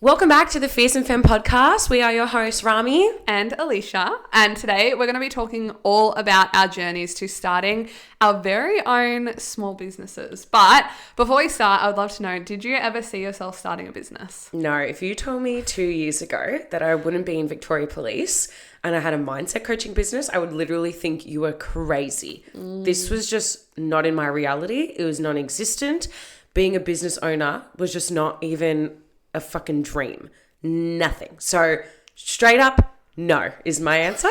Welcome back to the Fierce and Femme podcast. We are your hosts, Rami and Alicia, and today we're going to be talking all about our journeys to starting our very own small businesses. But before we start, I would love to know, did you ever see yourself starting a business? No, if you told me 2 years ago that I wouldn't be in Victoria Police and I had a mindset coaching business, I would literally think you were crazy. This was just not in my reality. It was non-existent. Being a business owner was just not even a fucking dream. Nothing. So straight up, no is my answer.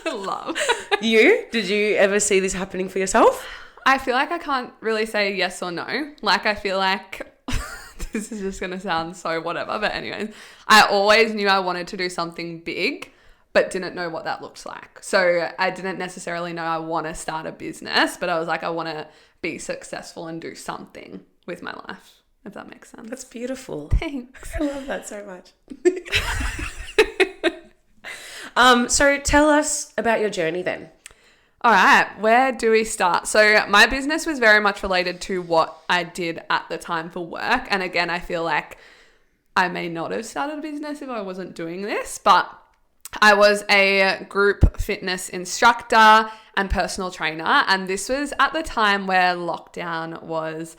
Love. You? Did you ever see this happening for yourself? I feel like I can't really say yes or no. Like, I feel like this is just going to sound so whatever. But anyways, I always knew I wanted to do something big, but didn't know what that looked like. So I didn't necessarily know I want to start a business, but I was like, I want to be successful and do something with my life. If that makes sense. That's beautiful. Thanks. I love that so much. So tell us about your journey then. All right, where do we start? So my business was very much related to what I did at the time for work. And again, I feel like I may not have started a business if I wasn't doing this, but I was a group fitness instructor and personal trainer. And this was at the time where lockdown was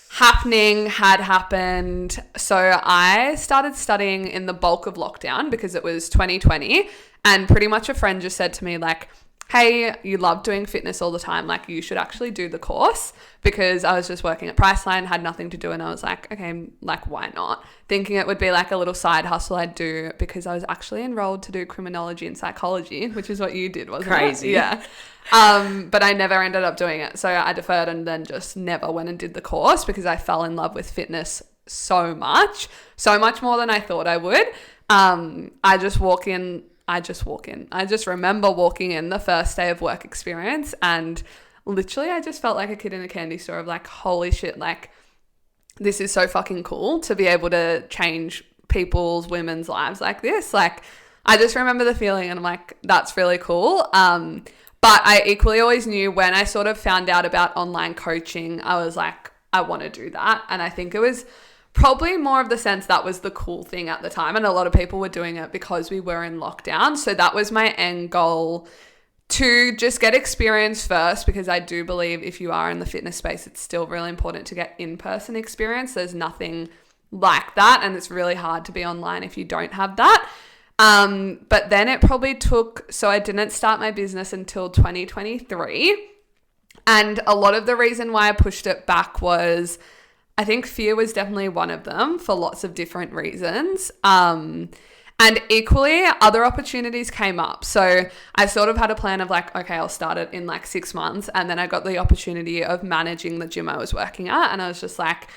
had happened. So I started studying in the bulk of lockdown because it was 2020, and pretty much a friend just said to me like, hey, you love doing fitness all the time, like you should actually do the course, because I was just working at Priceline, had nothing to do, and I was like, okay, like why not? Thinking it would be like a little side hustle I'd do, because I was actually enrolled to do criminology and psychology, which is what you did, wasn't it? Crazy. Yeah. But I never ended up doing it. So I deferred and then just never went and did the course because I fell in love with fitness so much more than I thought I would. I just remember walking in the first day of work experience, and literally I just felt like a kid in a candy store of like, holy shit, like this is so fucking cool to be able to change women's lives like this. Like I just remember the feeling and I'm like, that's really cool. But I equally always knew when I sort of found out about online coaching, I was like, I want to do that. And I think it was probably more of the sense that was the cool thing at the time. And a lot of people were doing it because we were in lockdown. So that was my end goal, to just get experience first, because I do believe if you are in the fitness space, it's still really important to get in-person experience. There's nothing like that. And it's really hard to be online if you don't have that. But then it probably took, so I didn't start my business until 2023. And a lot of the reason why I pushed it back was, I think fear was definitely one of them for lots of different reasons. And equally other opportunities came up. So I sort of had a plan of like, okay, I'll start it in like 6 months. And then I got the opportunity of managing the gym I was working at. And I was just like,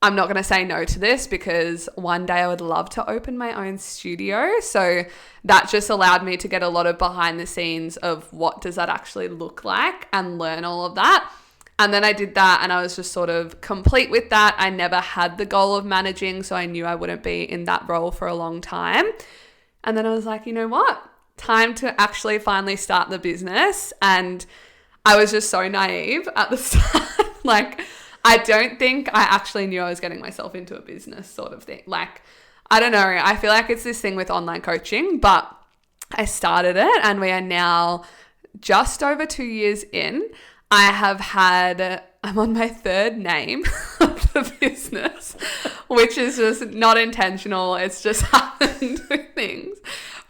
I'm not going to say no to this, because one day I would love to open my own studio. So that just allowed me to get a lot of behind the scenes of what does that actually look like and learn all of that. And then I did that and I was just sort of complete with that. I never had the goal of managing, so I knew I wouldn't be in that role for a long time. And then I was like, you know what? Time to actually finally start the business. And I was just so naive at the start. Like, I don't think I actually knew I was getting myself into a business sort of thing. Like, I don't know. I feel like it's this thing with online coaching, but I started it and we are now just over 2 years in. I'm on my third name of the business, which is just not intentional. It's just happened with things.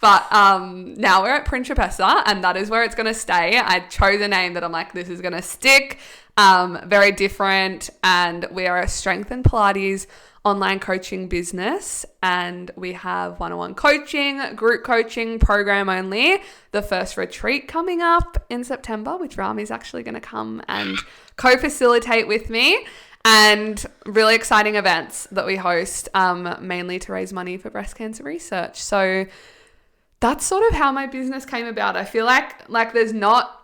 But now we're at Principessa, and that is where it's going to stay. I chose a name that I'm like, this is going to stick. Very different. And we are a strength and Pilates online coaching business, and we have one-on-one coaching, group coaching, program only. The first retreat coming up in September, which Rami's actually going to come and co-facilitate with me, and really exciting events that we host, mainly to raise money for breast cancer research. So that's sort of how my business came about. I feel like there's not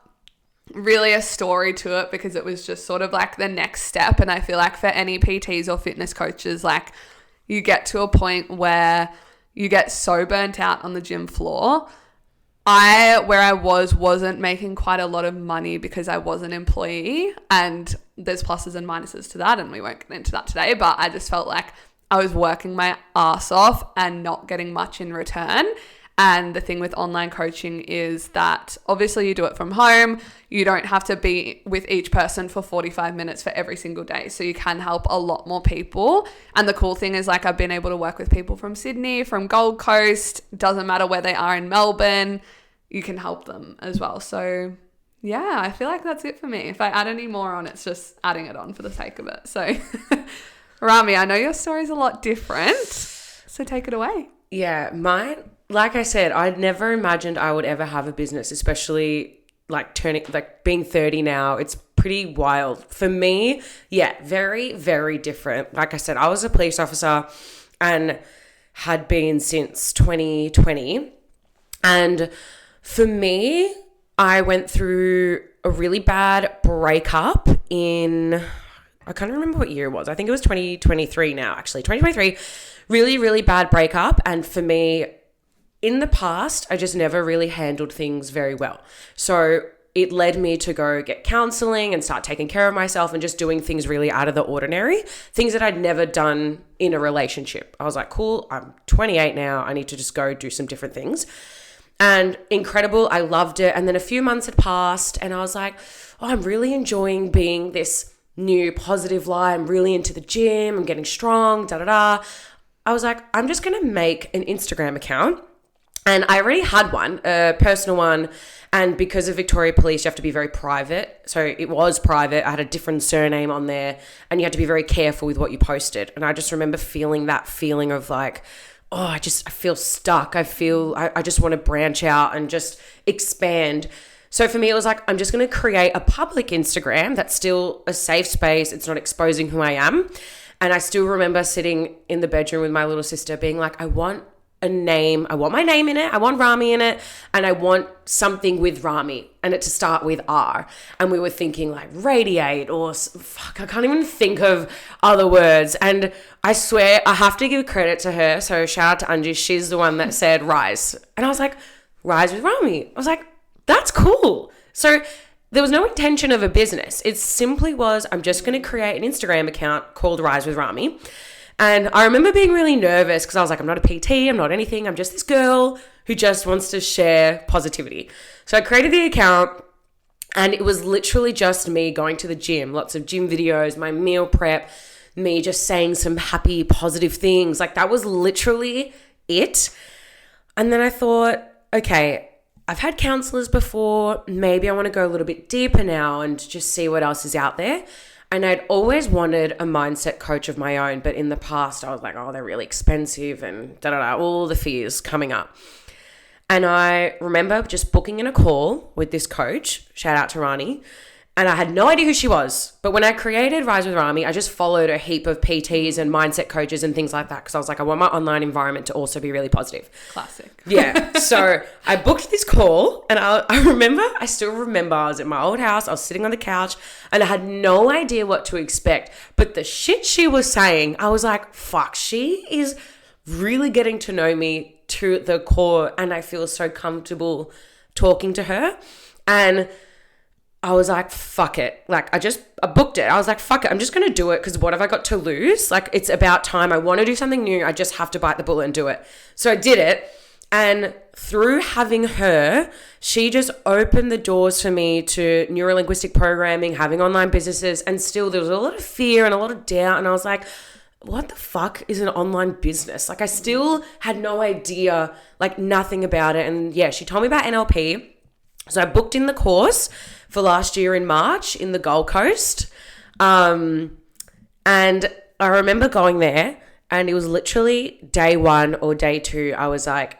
really a story to it, because it was just sort of like the next step. And I feel like for any PTs or fitness coaches, like you get to a point where you get so burnt out on the gym floor. Where I wasn't making quite a lot of money because I was an employee, and there's pluses and minuses to that, and we won't get into that today, but I just felt like I was working my ass off and not getting much in return. And the thing with online coaching is that obviously you do it from home. You don't have to be with each person for 45 minutes for every single day. So you can help a lot more people. And the cool thing is, like, I've been able to work with people from Sydney, from Gold Coast. Doesn't matter where they are in Melbourne. You can help them as well. So yeah, I feel like that's it for me. If I add any more on, it's just adding it on for the sake of it. So Rami, I know your story's a lot different. So take it away. Yeah, mine, like I said, I'd never imagined I would ever have a business, especially being 30 now. It's pretty wild. For me, yeah, very, very different. Like I said, I was a police officer and had been since 2020. And for me, I went through a really bad breakup I can't remember what year it was. I think it was 2023 now, actually. 2023, really, really bad breakup. And for me, in the past, I just never really handled things very well. So it led me to go get counseling and start taking care of myself and just doing things really out of the ordinary, things that I'd never done in a relationship. I was like, cool, I'm 28 now. I need to just go do some different things. And incredible. I loved it. And then a few months had passed and I was like, oh, I'm really enjoying being this new positive light. I'm really into the gym. I'm getting strong, I was like, I'm just going to make an Instagram account. And I already had one, a personal one. And because of Victoria Police, you have to be very private. So it was private. I had a different surname on there and you had to be very careful with what you posted. And I just remember feeling that feeling of like, oh, I feel stuck. I just want to branch out and just expand. So for me, it was like, I'm just going to create a public Instagram that's still a safe space. It's not exposing who I am. And I still remember sitting in the bedroom with my little sister being like, I want a name. I want my name in it. I want Rami in it. And I want something with Rami and it to start with R. And we were thinking like radiate or I can't even think of other words. And I swear I have to give credit to her. So shout out to Angie. She's the one that said rise. And I was like, rise with Rami. I was like, that's cool. So there was no intention of a business. It simply was, I'm just going to create an Instagram account called Rise with Rami. And I remember being really nervous because I was like, I'm not a PT, I'm not anything. I'm just this girl who just wants to share positivity. So I created the account and it was literally just me going to the gym, lots of gym videos, my meal prep, me just saying some happy, positive things. Like that was literally it. And then I thought, okay, I've had counselors before. Maybe I want to go a little bit deeper now and just see what else is out there. And I'd always wanted a mindset coach of my own. But in the past, I was like, oh, they're really expensive and all the fears coming up. And I remember just booking in a call with this coach, shout out to Rani. And I had no idea who she was. But when I created Rise with Rami, I just followed a heap of PTs and mindset coaches and things like that because I was like, I want my online environment to also be really positive. Classic. Yeah. So I booked this call and I still remember I was at my old house. I was sitting on the couch and I had no idea what to expect. But the shit she was saying, I was like, fuck, she is really getting to know me to the core and I feel so comfortable talking to her. And I was like, fuck it. Like, I booked it. I was like, fuck it. I'm just going to do it because what have I got to lose? Like, it's about time. I want to do something new. I just have to bite the bullet and do it. So I did it. And through having her, she just opened the doors for me to neurolinguistic programming, having online businesses. And still there was a lot of fear and a lot of doubt. And I was like, what the fuck is an online business? Like, I still had no idea, like nothing about it. And yeah, she told me about NLP. So I booked in the course for last year in March in the Gold Coast. And I remember going there and it was literally day 1 or day 2. I was like,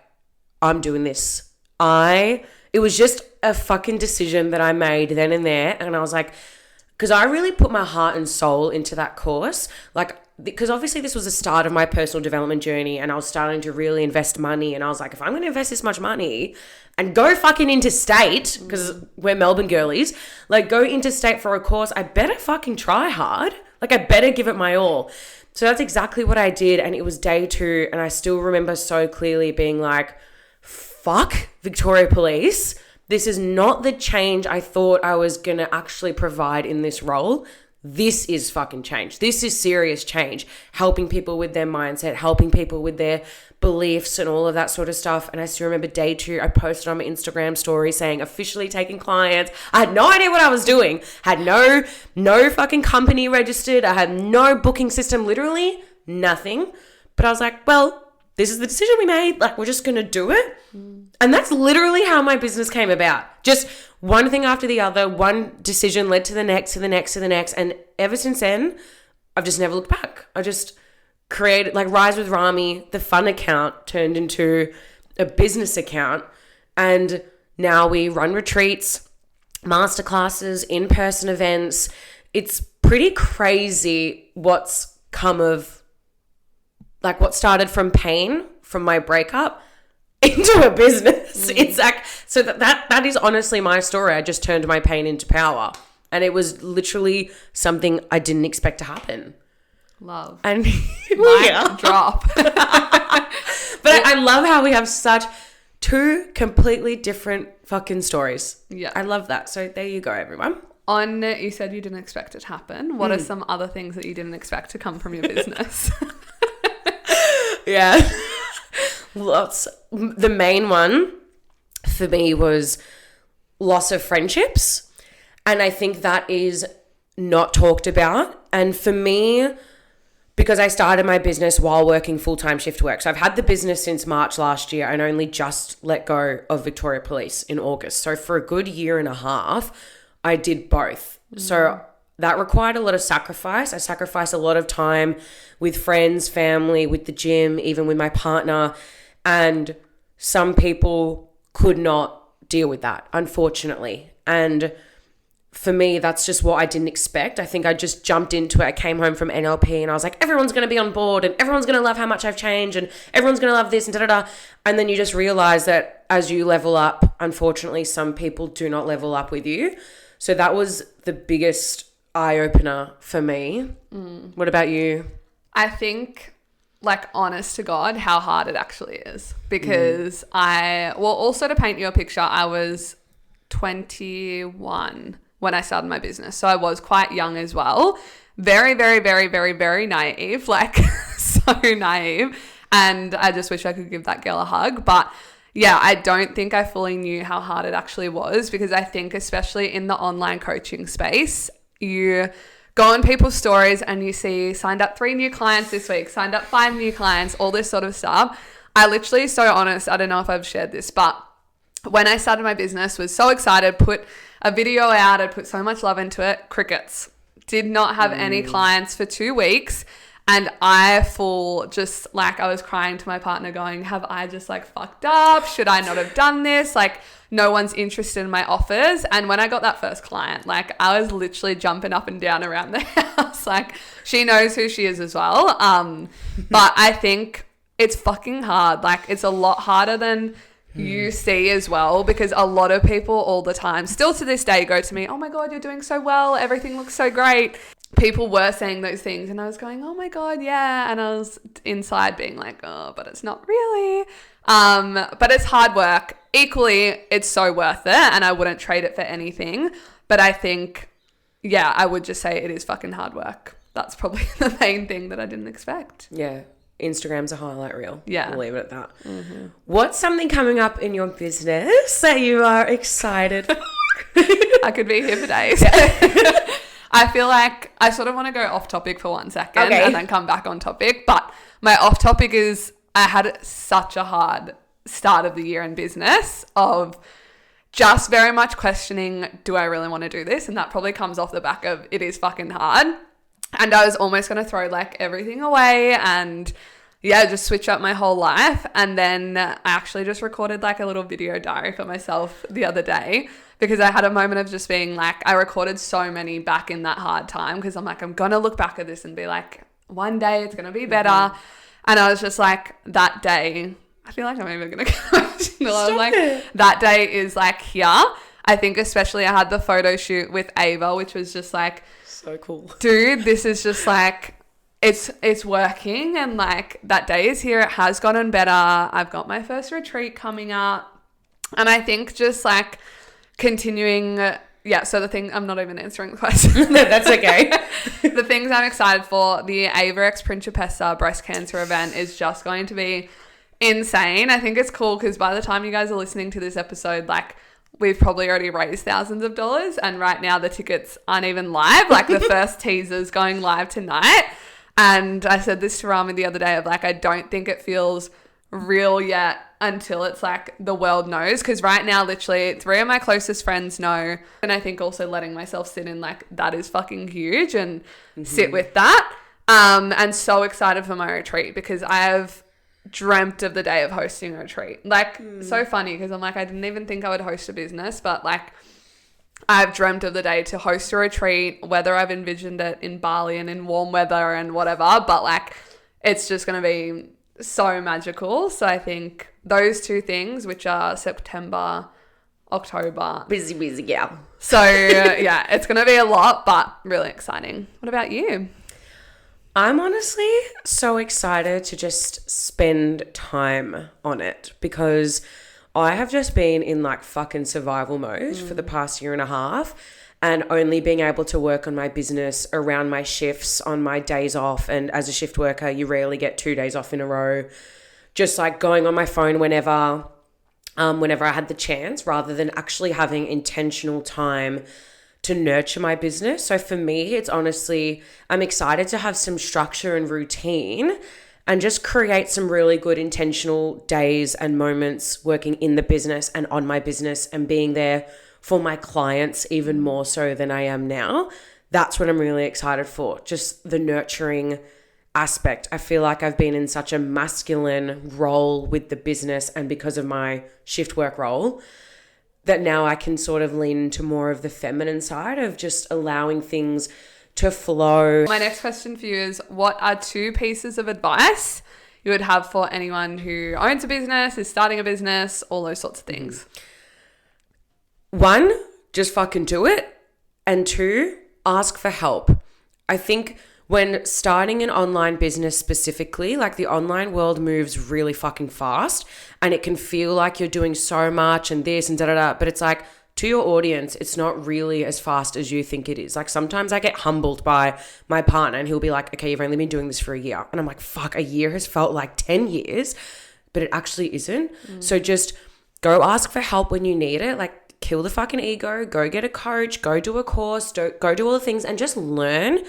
I'm doing this. It was just a fucking decision that I made then and there. And I was like, because I really put my heart and soul into that course. Like, because obviously this was the start of my personal development journey and I was starting to really invest money. And I was like, if I'm going to invest this much money and go fucking interstate, because we're Melbourne girlies, like go interstate for a course, I better fucking try hard. Like I better give it my all. So that's exactly what I did. And it was day 2. And I still remember so clearly being like, fuck Victoria Police. This is not the change I thought I was going to actually provide in this role. this is fucking change. This is serious change. Helping people with their mindset, helping people with their beliefs and all of that sort of stuff. And I still remember day 2, I posted on my Instagram story saying officially taking clients. I had no idea what I was doing. Had no fucking company registered. I had no booking system, literally nothing. But I was like, well, this is the decision we made. Like, we're just going to do it. And that's literally how my business came about. Just one thing after the other, one decision led to the next, to the next, to the next. And ever since then, I've just never looked back. I just created, like, Rise with Rami, the fun account turned into a business account. And now we run retreats, masterclasses, in-person events. It's pretty crazy what's come of, like, what started from pain from my breakup into a business. It's like, so that is honestly my story. I just turned my pain into power, and it was literally something I didn't expect to happen. Love. And Mic drop. But I love how we have such 2 completely different fucking stories. Yeah. I love that. So there you go, everyone. You said you didn't expect it to happen. What are some other things that you didn't expect to come from your business? Yeah. Lots. The main one for me was loss of friendships. And I think that is not talked about. And for me, because I started my business while working full-time shift work. So I've had the business since March last year and only just let go of Victoria Police in August. So for a good year and a half, I did both. So that required a lot of sacrifice. I sacrificed a lot of time with friends, family, with the gym, even with my partner. And some people could not deal with that, unfortunately. And for me, that's just what I didn't expect. I think I just jumped into it. I came home from NLP and I was like, everyone's going to be on board and everyone's going to love how much I've changed and everyone's going to love this and da-da-da. And then you just realize that as you level up, unfortunately, some people do not level up with you. So that was the biggest eye-opener for me. What about you? I think, like, honest to God, how hard it actually is. Because also to paint you a picture, I was 21 when I started my business. So I was quite young as well. Very, very, very, very, very naive. Like, so naive. And I just wish I could give that girl a hug. But yeah, I don't think I fully knew how hard it actually was, because I think especially in the online coaching space, you go on people's stories and you see signed up 3 new clients this week, signed up 5 new clients, all this sort of stuff. I literally, so honest, I don't know if I've shared this, but when I started my business, was so excited, put a video out, I'd put so much love into it, crickets. Did not have any clients for 2 weeks. And I was crying to my partner going, have I just like fucked up? Should I not have done this? Like, no one's interested in my offers. And when I got that first client, like, I was literally jumping up and down around the house. Like, she knows who she is as well. But I think it's fucking hard. Like, it's a lot harder than you see as well, because a lot of people all the time, still to this day, go to me, oh my God, you're doing so well. Everything looks so great. People were saying those things and I was going, oh my God, yeah. And I was inside being like, oh, but it's not really. But it's hard work. Equally, it's so worth it and I wouldn't trade it for anything. But I think, yeah, I would just say it is fucking hard work. That's probably the main thing that I didn't expect. Yeah. Instagram's a highlight reel. Yeah. We'll leave it at that. Mm-hmm. What's something coming up in your business that you are excited for? I could be here for days. I feel like I sort of want to go off topic for 1 second and then come back on topic. But my off topic is I had such a hard start of the year in business of just very much questioning, do I really want to do this? And that probably comes off the back of it is fucking hard. And I was almost going to throw like everything away and just switch up my whole life. And then I actually just recorded like a little video diary for myself the other day, because I had a moment of just being like, I recorded so many back in that hard time, because I'm like, I'm going to look back at this and be like, one day it's going to be better. Mm-hmm. And I was just like, that day, I feel like I'm even going to go emotional. I was like, that day is like here. I think especially I had the photo shoot with Ava, which was just like, so cool. Dude, this is just like, it's working, and like that day is here. It has gotten better. I've got my first retreat coming up. And I think just like continuing yeah, so I'm not even answering the question. That's okay. The things I'm excited for, the Ava X Principessa breast cancer event is just going to be insane. I think it's cool because by the time you guys are listening to this episode, like, we've probably already raised thousands of dollars, and right now the tickets aren't even live. Like, the first teaser's going live tonight. And I said this to Rami the other day of like, I don't think it feels real yet until it's like the world knows, because right now literally 3 of my closest friends know, and I think also letting myself sit in like that is fucking huge and sit with that, and so excited for my retreat because I have dreamt of the day of hosting a retreat. Like, so funny because I'm like, I didn't even think I would host a business, but like I've dreamt of the day to host a retreat, whether I've envisioned it in Bali and in warm weather and whatever, but like it's just going to be so magical. So I think those 2 things, which are September, October. Busy gal. So yeah, it's going to be a lot, but really exciting. What about you? I'm honestly so excited to just spend time on it because I have just been in like fucking survival mode for the past year and a half, and only being able to work on my business around my shifts on my days off. And as a shift worker, you rarely get 2 days off in a row. Just like going on my phone whenever I had the chance, rather than actually having intentional time to nurture my business. So for me, it's honestly, I'm excited to have some structure and routine and just create some really good intentional days and moments working in the business and on my business and being there for my clients even more so than I am now. That's what I'm really excited for. Just the nurturing aspect. I feel like I've been in such a masculine role with the business, and because of my shift work role, that now I can sort of lean into more of the feminine side of just allowing things to flow. My next question for you is, what are 2 pieces of advice you would have for anyone who owns a business, is starting a business, all those sorts of things? 1, just fucking do it. And 2, ask for help. I think when starting an online business specifically, like the online world moves really fucking fast and it can feel like you're doing so much and this and da-da-da, but it's like, to your audience, it's not really as fast as you think it is. Like sometimes I get humbled by my partner and he'll be like, okay, you've only been doing this for a year. And I'm like, fuck, a year has felt like 10 years, but it actually isn't. So just go ask for help when you need it. Like kill the fucking ego, go get a coach, go do a course, go do all the things and just learn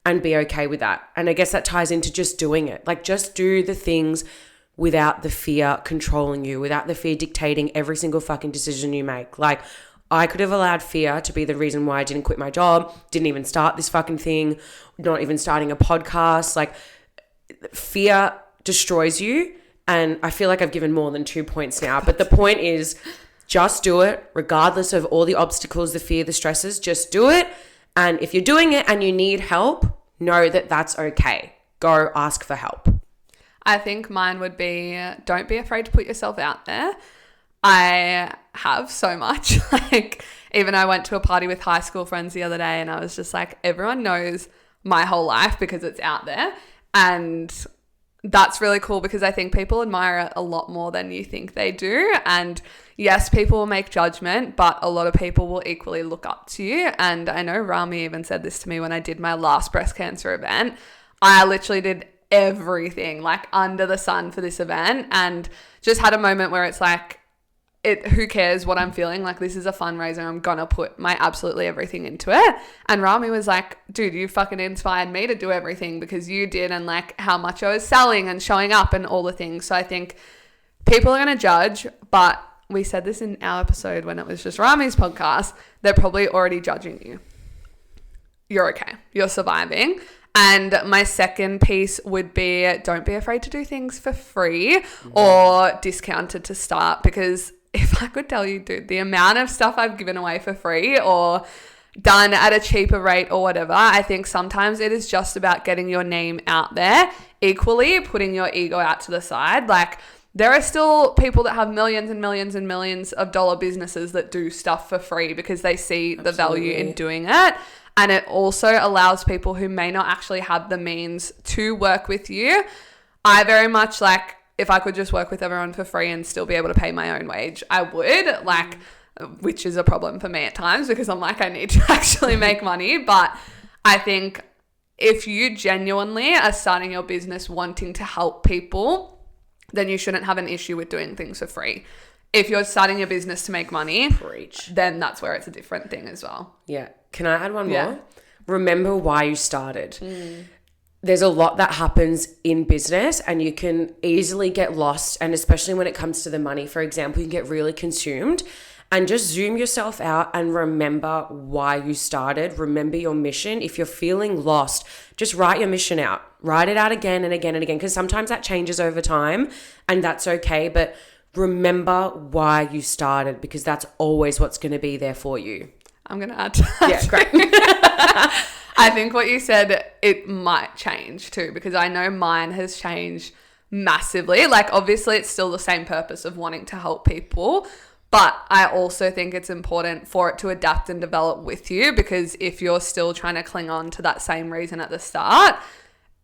and be okay with that. And I guess that ties into just doing it. Like just do the things without the fear controlling you, without the fear dictating every single fucking decision you make. Like I could have allowed fear to be the reason why I didn't quit my job, didn't even start this fucking thing, not even starting a podcast. Like fear destroys you. And I feel like I've given more than 2 points now, but the point is just do it regardless of all the obstacles, the fear, the stresses, just do it. And if you're doing it and you need help, know that that's okay. Go ask for help. I think mine would be, don't be afraid to put yourself out there. I have so much. Like, even I went to a party with high school friends the other day and I was just like, everyone knows my whole life because it's out there. And that's really cool because I think people admire it a lot more than you think they do. And yes, people will make judgment, but a lot of people will equally look up to you. And I know Rami even said this to me when I did my last breast cancer event. I literally did everything like under the sun for this event and just had a moment where it's like, who cares what I'm feeling? Like, this is a fundraiser. I'm gonna put my absolutely everything into it. And Rami was like, dude, you fucking inspired me to do everything because you did, and like how much I was selling and showing up and all the things. So I think people are gonna judge, but we said this in our episode when it was just Rami's podcast, they're probably already judging you. You're okay. You're surviving. And my second piece would be, don't be afraid to do things for free or discounted to start, because if I could tell you, dude, the amount of stuff I've given away for free or done at a cheaper rate or whatever, I think sometimes it is just about getting your name out there, equally putting your ego out to the side. Like, there are still people that have millions and millions and millions of dollar businesses that do stuff for free because they see the value in doing it. And it also allows people who may not actually have the means to work with you. I very much like, if I could just work with everyone for free and still be able to pay my own wage, I would. Like, which is a problem for me at times because I'm like, I need to actually make money. But I think if you genuinely are starting your business wanting to help people, then you shouldn't have an issue with doing things for free. If you're starting your business to make money, Preach. then that's where it's a different thing as well. Yeah. Can I add one Yeah. more? Remember why you started. There's a lot that happens in business and you can easily get lost. And especially when it comes to the money, for example, you can get really consumed. And just zoom yourself out and remember why you started. Remember your mission. If you're feeling lost, just write your mission out. Write it out again and again and again, because sometimes that changes over time and that's okay. But remember why you started, because that's always what's going to be there for you. I'm going to add to that. Yeah, great. I think what you said, it might change too, because I know mine has changed massively. Like, obviously, it's still the same purpose of wanting to help people. But I also think it's important for it to adapt and develop with you, because if you're still trying to cling on to that same reason at the start,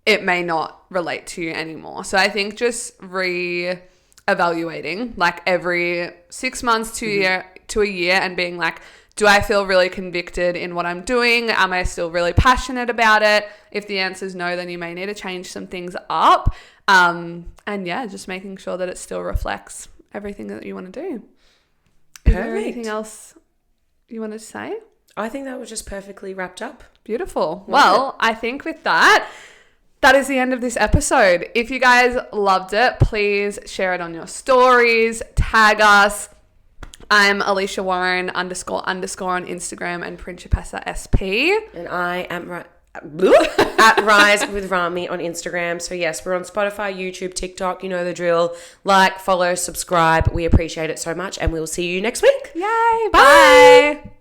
it may not relate to you anymore. So I think just re-evaluating like every 6 months to a year and being like, do I feel really convicted in what I'm doing? Am I still really passionate about it? If the answer is no, then you may need to change some things up. And yeah, just making sure that it still reflects everything that you want to do. Is there anything else you wanted to say? I think that was just perfectly wrapped up. Beautiful. Well, I think with that is the end of this episode. If you guys loved it, please share it on your stories, tag us. I'm Alicia Warren __ on Instagram and Principessa SP. And I am at Rise with Rami on Instagram. So yes, we're on Spotify, YouTube, TikTok. You know the drill. Like, follow, subscribe. We appreciate it so much, and we'll see you next week. Yay. Bye.